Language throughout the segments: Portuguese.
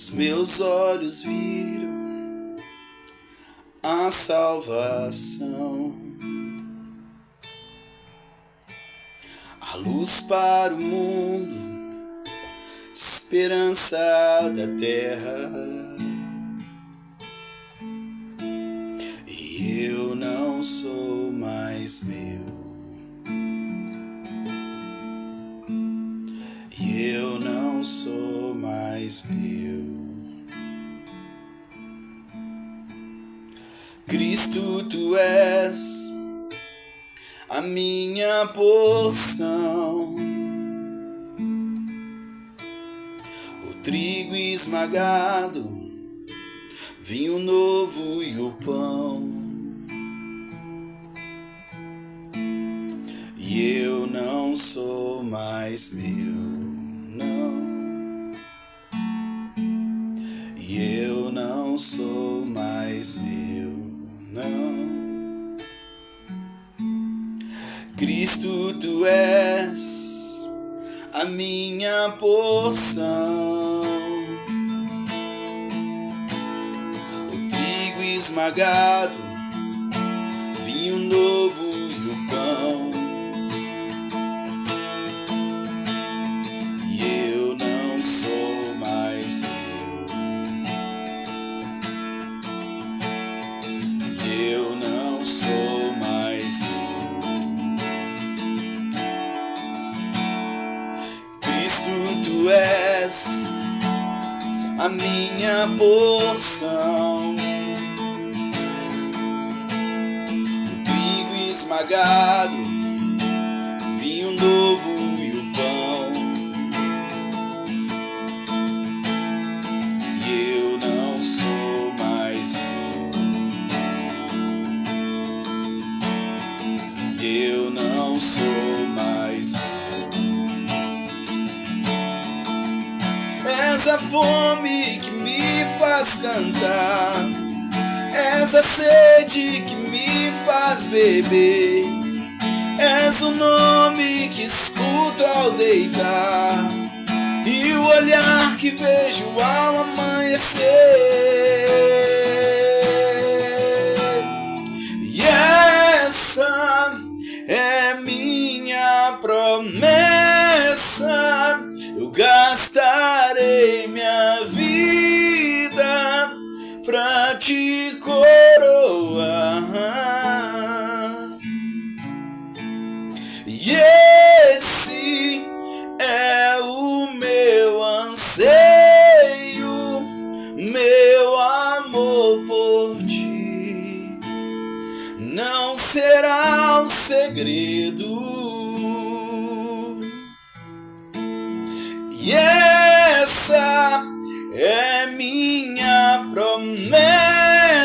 Os meus olhos viram a salvação, a luz para o mundo, esperança da terra. E eu não sou mais meu, e eu não sou mais meu. Cristo, tu és a minha porção, o trigo esmagado, vinho novo e o pão. E eu não sou mais meu, não. E eu não sou mais meu, não. Cristo, tu és a minha porção, o trigo esmagado, vinho novo e o pão. E eu não sou mais meu, e eu não sou mais meu. Cristo, tu és a minha porção, o trigo esmagado, vinho novo e o pão. E eu não sou mais meu, e eu não sou mais meu. És a fome que me faz cantar, és a sede que me faz beber, és o nome que escuto ao deitar e o olhar que vejo ao amanhecer. E essa é minha promessa, eu gastarei minha vida pra te coroar. E esse é o meu anseio, meu amor por ti não será um segredo. E essa é minha promessa,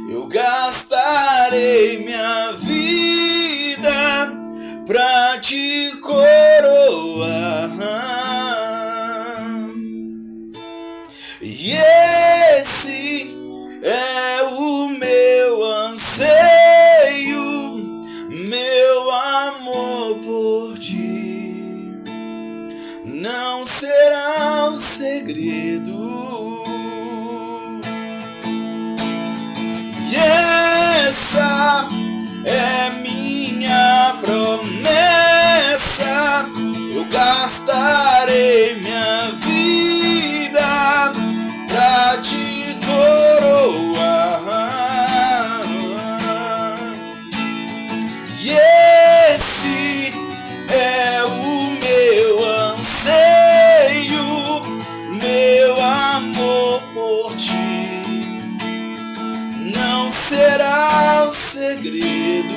eu gastarei minha vida pra te coroar. E esse é o meu anseio, meu amor por ti não será um segredo. E essa é minha promessa, eu gastarei minha vida pra te coroar. E esse é o meu anseio, meu amor por ti não será um segredo.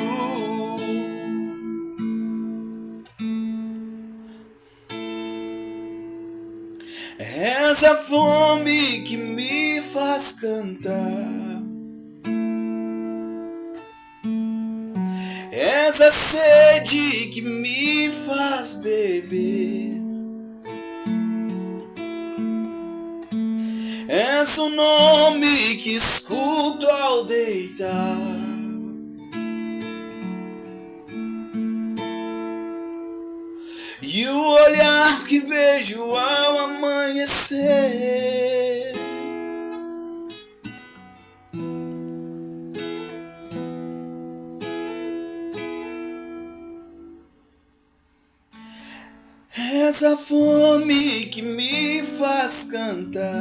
És a fome que me faz cantar, és a sede que me faz beber, és o nome que escuto ao deitar e o olhar que vejo ao amanhecer. És a fome que me faz cantar,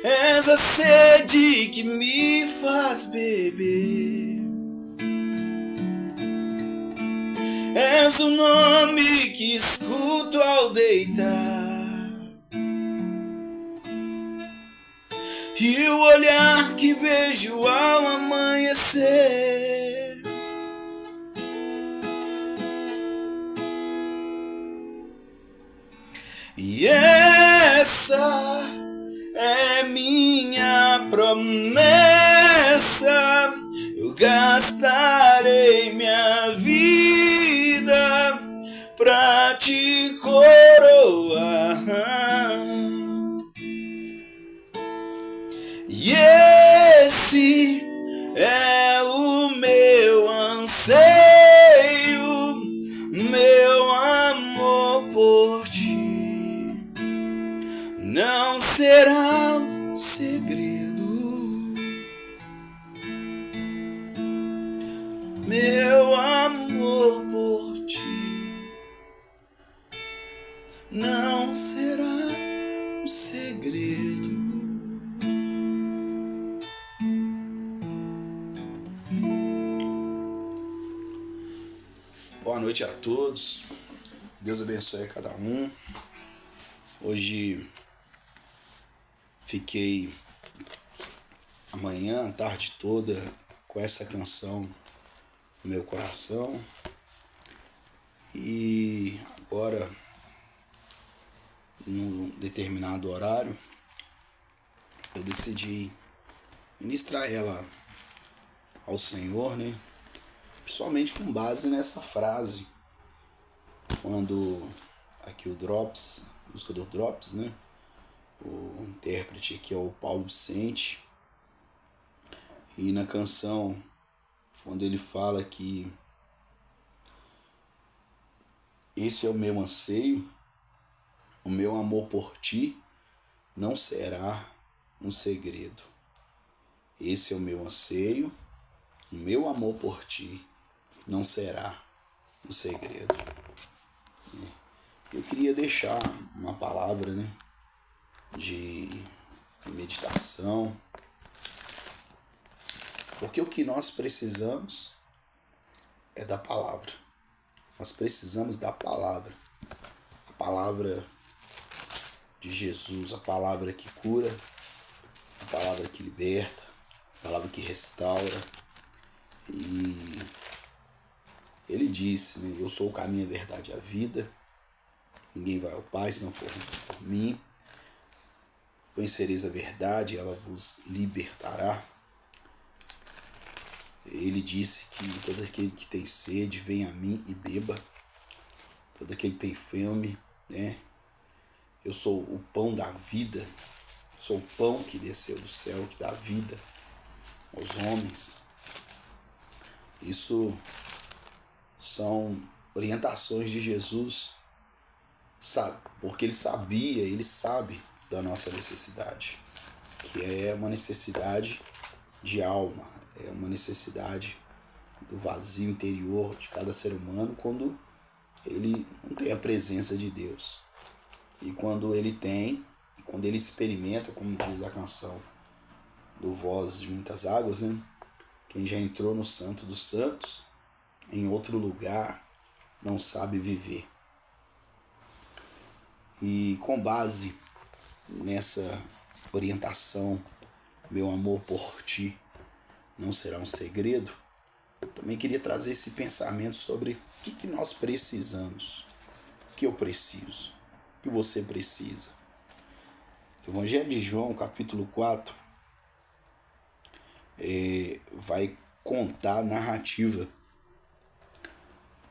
és a sede que me faz beber, és o nome que escuto ao deitar, e o olhar que vejo ao amanhecer. E essa é minha promessa, eu gastarei minha vida pra te coroar. E esse é o meu anseio, meu amor por ti. Não será um segredo, meu amor por ti. Não será um segredo. Boa noite a todos. Deus abençoe a cada um. Hoje fiquei a manhã, a tarde toda com essa canção no meu coração. E agora, num determinado horário, eu decidi ministrar ela ao Senhor, né? Principalmente com base nessa frase, quando aqui o Drops, a música do Drops, né? O intérprete aqui é o Paulo Vicente, e na canção, quando ele fala que esse é o meu anseio, o meu amor por ti não será um segredo. Esse é o meu anseio, o meu amor por ti não será um segredo. Eu queria deixar uma palavra, né, de meditação, porque o que nós precisamos é da palavra. Nós precisamos da palavra. A palavra de Jesus, a palavra que cura, a palavra que liberta, a palavra que restaura. E ele disse, né, eu sou o caminho, a verdade e a vida. Ninguém vai ao Pai se não for por mim. Conhecereis a verdade, ela vos libertará. Ele disse que todo aquele que tem sede, venha a mim e beba. Todo aquele que tem fome, né? Eu sou o pão da vida. Sou o pão que desceu do céu, que dá vida aos homens. Isso são orientações de Jesus, sabe? Porque ele sabia, ele sabe da nossa necessidade, que é uma necessidade de alma, é uma necessidade do vazio interior de cada ser humano quando ele não tem a presença de Deus. E quando ele tem, e quando ele experimenta, como diz a canção do Voz de Muitas Águas, né? Quem já entrou no Santo dos Santos, em outro lugar, não sabe viver. E com base nessa orientação, meu amor por ti não será um segredo, eu também queria trazer esse pensamento sobre o que nós precisamos, o que eu preciso, o que você precisa. Evangelho de João, capítulo 4, vai contar a narrativa,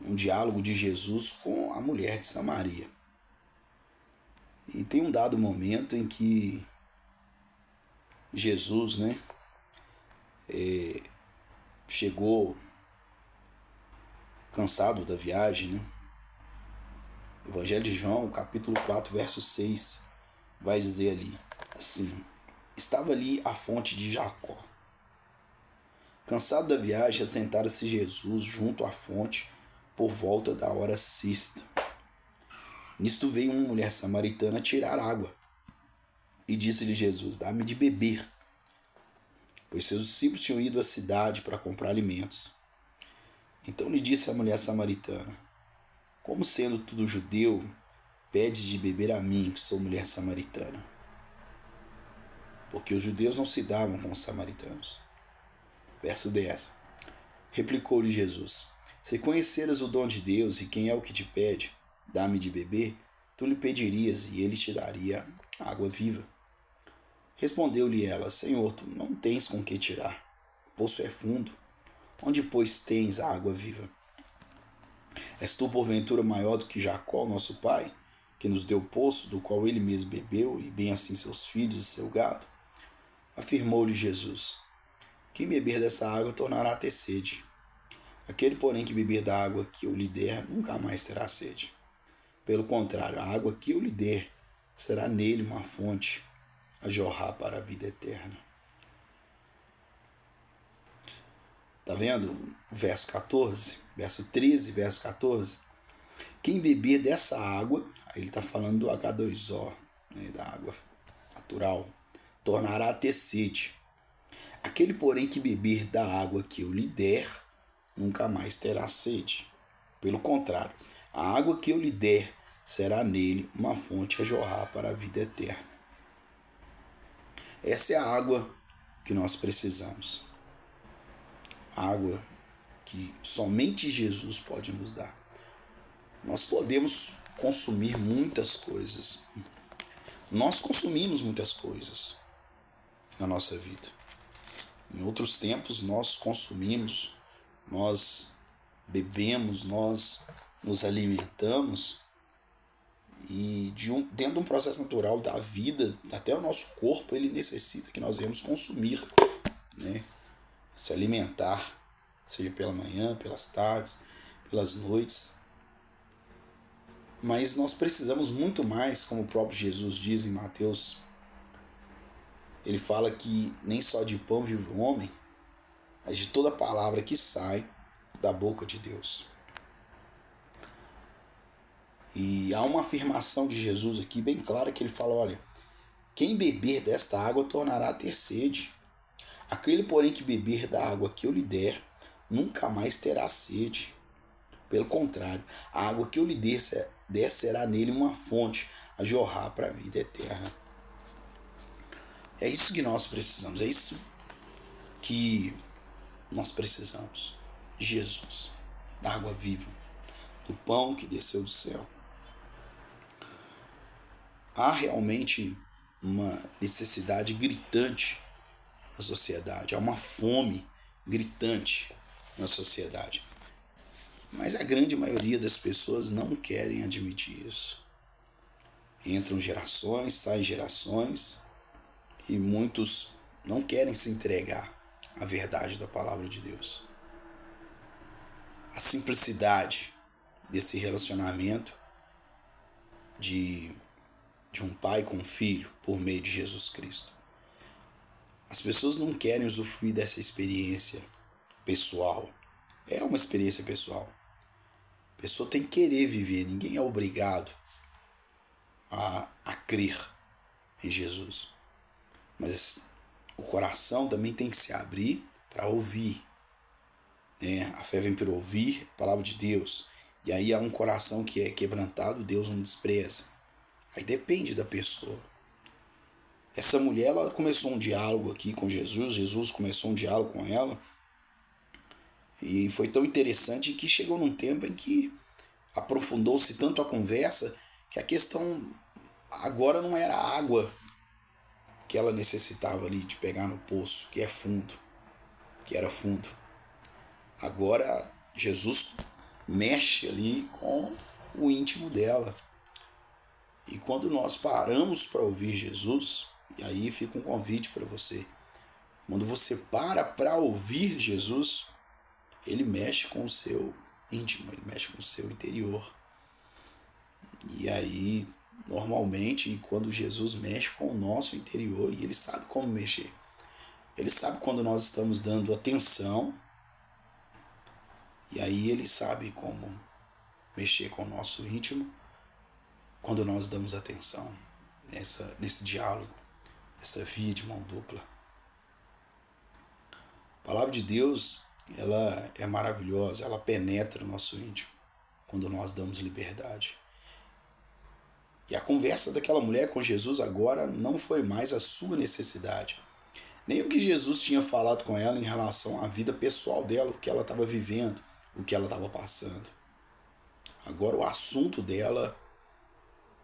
um diálogo de Jesus com a mulher de Samaria. E tem um dado momento em que Jesus, né, chegou cansado da viagem, né? Evangelho de João, capítulo 4, verso 6, vai dizer ali, assim: estava ali a fonte de Jacó. Cansado da viagem, assentara-se Jesus junto à fonte por volta da hora sexta. Nisto veio uma mulher samaritana tirar água. E disse-lhe Jesus: dá-me de beber. Pois seus discípulos tinham ido à cidade para comprar alimentos. Então lhe disse a mulher samaritana: como sendo tudo judeu, pede de beber a mim, que sou mulher samaritana? Porque os judeus não se davam com os samaritanos. Verso 10. Replicou-lhe Jesus: se conheceras o dom de Deus e quem é o que te pede, dá-me de beber, tu lhe pedirias e ele te daria água viva. Respondeu-lhe ela: Senhor, tu não tens com que tirar. O poço é fundo. Onde, pois, tens a água viva? És tu, porventura, maior do que Jacó, nosso pai, que nos deu o poço, do qual ele mesmo bebeu, e bem assim seus filhos e seu gado? Afirmou-lhe Jesus: quem beber dessa água tornará a ter sede. Aquele, porém, que beber da água que eu lhe der, nunca mais terá sede. Pelo contrário, a água que eu lhe der será nele uma fonte a jorrar para a vida eterna. Tá vendo? O verso 14, verso 13, verso 14. Quem beber dessa água, aí ele está falando do H2O, né, da água natural, tornará a ter sede. Aquele, porém, que beber da água que eu lhe der, nunca mais terá sede. Pelo contrário, a água que eu lhe der será nele uma fonte a jorrar para a vida eterna. Essa é a água que nós precisamos. Água que somente Jesus pode nos dar. Nós podemos consumir muitas coisas. Nós consumimos muitas coisas na nossa vida. Em outros tempos nós consumimos, nós bebemos, nós nos alimentamos e dentro de um processo natural da vida, até o nosso corpo ele necessita que nós venhamos consumir, né? Se alimentar, seja pela manhã, pelas tardes, pelas noites. Mas nós precisamos muito mais, como o próprio Jesus diz em Mateus. Ele fala que nem só de pão vive o homem, mas de toda palavra que sai da boca de Deus. E há uma afirmação de Jesus aqui bem clara que ele fala: olha, quem beber desta água tornará a ter sede. Aquele, porém, que beber da água que eu lhe der, nunca mais terá sede. Pelo contrário, a água que eu lhe der será nele uma fonte a jorrar para a vida eterna. É isso que nós precisamos, é isso que nós precisamos. Jesus, da água viva, do pão que desceu do céu. Há realmente uma necessidade gritante na sociedade, há uma fome gritante na sociedade. Mas a grande maioria das pessoas não querem admitir isso. Entram gerações, saem gerações, e muitos não querem se entregar à verdade da palavra de Deus. A simplicidade desse relacionamento de um pai com um filho por meio de Jesus Cristo. As pessoas não querem usufruir dessa experiência pessoal. É uma experiência pessoal. A pessoa tem que querer viver, ninguém é obrigado a crer em Jesus. Mas o coração também tem que se abrir para ouvir. Né? A fé vem por ouvir a palavra de Deus. E aí há um coração que é quebrantado, Deus não despreza. Aí depende da pessoa. Essa mulher, ela começou um diálogo aqui com Jesus, Jesus começou um diálogo com ela, e foi tão interessante que chegou num tempo em que aprofundou-se tanto a conversa que a questão agora não era a água que ela necessitava ali de pegar no poço, que era fundo. Agora Jesus mexe ali com o íntimo dela. E quando nós paramos para ouvir Jesus, e aí fica um convite para você. Quando você para ouvir Jesus, ele mexe com o seu íntimo, ele mexe com o seu interior. E aí, normalmente, quando Jesus mexe com o nosso interior, e ele sabe como mexer, ele sabe quando nós estamos dando atenção, e aí ele sabe como mexer com o nosso íntimo quando nós damos atenção nesse diálogo, essa via de mão dupla. A palavra de Deus, ela é maravilhosa, ela penetra o nosso íntimo quando nós damos liberdade. E a conversa daquela mulher com Jesus agora não foi mais a sua necessidade, nem o que Jesus tinha falado com ela em relação à vida pessoal dela, o que ela estava vivendo, o que ela estava passando. Agora o assunto dela,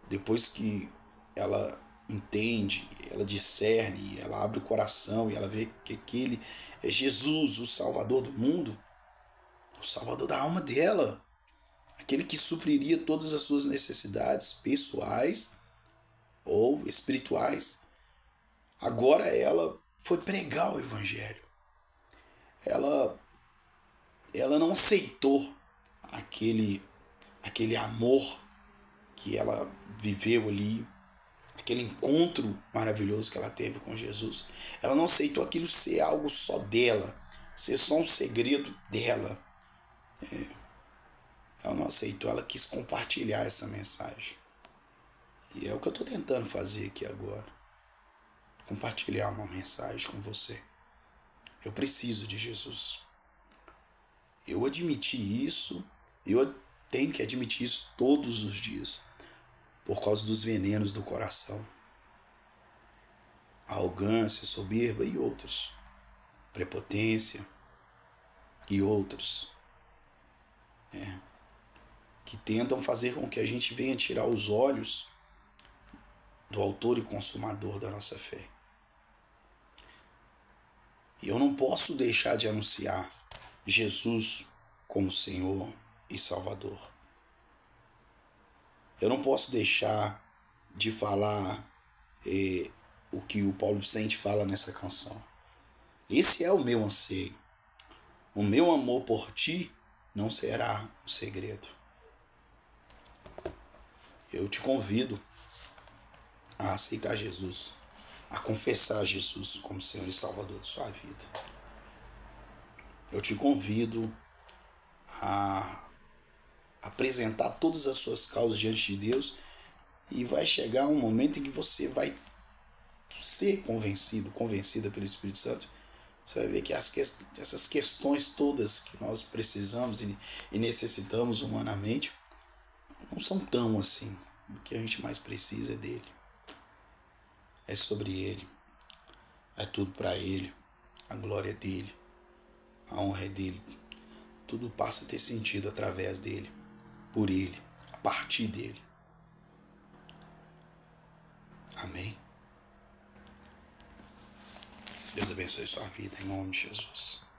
depois que ela entende, ela discerne, ela abre o coração e ela vê que aquele é Jesus, o Salvador do mundo, o Salvador da alma dela, aquele que supriria todas as suas necessidades pessoais ou espirituais. Agora ela foi pregar o Evangelho. Ela não aceitou aquele amor que ela viveu ali, aquele encontro maravilhoso que ela teve com Jesus. Ela não aceitou aquilo ser algo só dela, ser só um segredo dela. Ela não aceitou, ela quis compartilhar essa mensagem. E é o que eu estou tentando fazer aqui agora. Compartilhar uma mensagem com você. Eu preciso de Jesus. Eu admiti isso, eu tenho que admitir isso todos os dias, por causa dos venenos do coração. Arrogância, soberba e outros. Prepotência e outros. Que tentam fazer com que a gente venha tirar os olhos do autor e consumador da nossa fé. E eu não posso deixar de anunciar Jesus como Senhor e Salvador. Eu não posso deixar de falar o que o Paulo Vicente fala nessa canção. Esse é o meu anseio. O meu amor por ti não será um segredo. Eu te convido a aceitar Jesus, a confessar Jesus como Senhor e Salvador de sua vida. Eu te convido a apresentar todas as suas causas diante de Deus, e vai chegar um momento em que você vai ser convencida pelo Espírito Santo. Você vai ver que essas questões todas que nós precisamos e necessitamos humanamente não são tão assim. O que a gente mais precisa é dele. É sobre ele. É tudo para ele. A glória é dele. A honra é dele. Tudo passa a ter sentido através dele. Por ele. A partir dele. Amém. Deus abençoe sua vida em nome de Jesus.